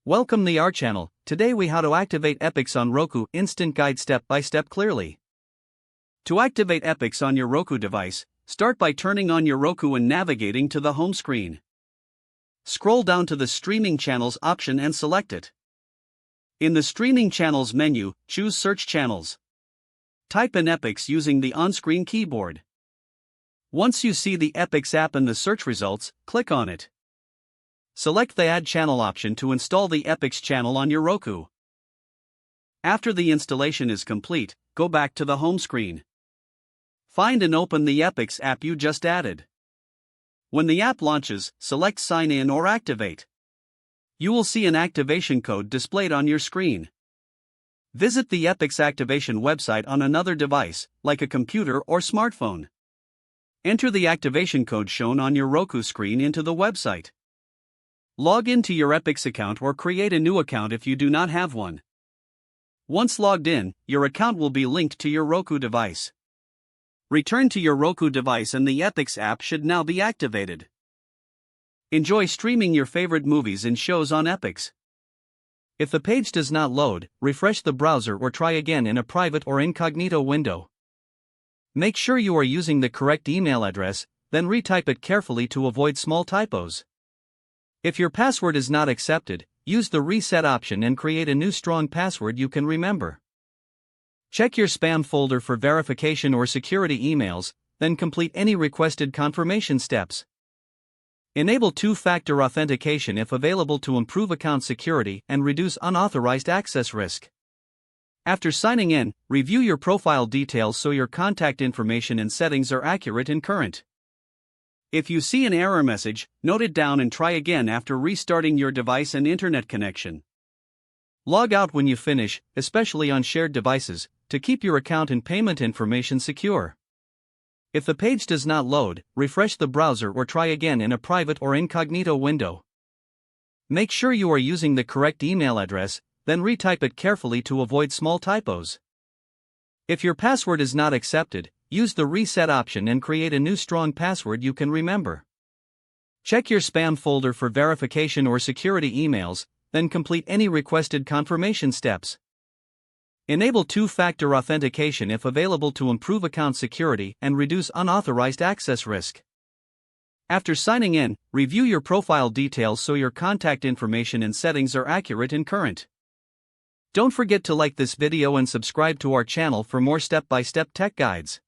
Welcome to our channel. Today we how to activate Epix on Roku instant guide step by step clearly. To activate Epix on your Roku device, start by turning on your Roku and navigating to the home screen. Scroll down to the streaming channels option and select it. In the streaming channels menu, choose search channels. Type in Epix using the on-screen keyboard. Once you see the Epix app in the search results, click on it. Select the Add Channel option to install the Epix channel on your Roku. After the installation is complete, go back to the home screen. Find and open the Epix app you just added. When the app launches, select Sign In or Activate. You will see an activation code displayed on your screen. Visit the Epix activation website on another device, like a computer or smartphone. Enter the activation code shown on your Roku screen into the website. Log into your Epix account or create a new account if you do not have one. Once logged in, your account will be linked to your Roku device. Return to your Roku device and the Epix app should now be activated. Enjoy streaming your favorite movies and shows on Epix. If the page does not load, refresh the browser or try again in a private or incognito window. Make sure you are using the correct email address, then retype it carefully to avoid small typos. If your password is not accepted, use the reset option and create a new strong password you can remember. Check your spam folder for verification or security emails, then complete any requested confirmation steps. Enable two-factor authentication if available to improve account security and reduce unauthorized access risk. After signing in, review your profile details so your contact information and settings are accurate and current. If you see an error message, note it down and try again after restarting your device and internet connection. Log out when you finish, especially on shared devices, to keep your account and payment information secure. If the page does not load, refresh the browser or try again in a private or incognito window. Make sure you are using the correct email address, then retype it carefully to avoid small typos. If your password is not accepted, use the reset option and create a new strong password you can remember. Check your spam folder for verification or security emails, then complete any requested confirmation steps. Enable two-factor authentication if available to improve account security and reduce unauthorized access risk. After signing in, review your profile details so your contact information and settings are accurate and current. Don't forget to like this video and subscribe to our channel for more step-by-step tech guides.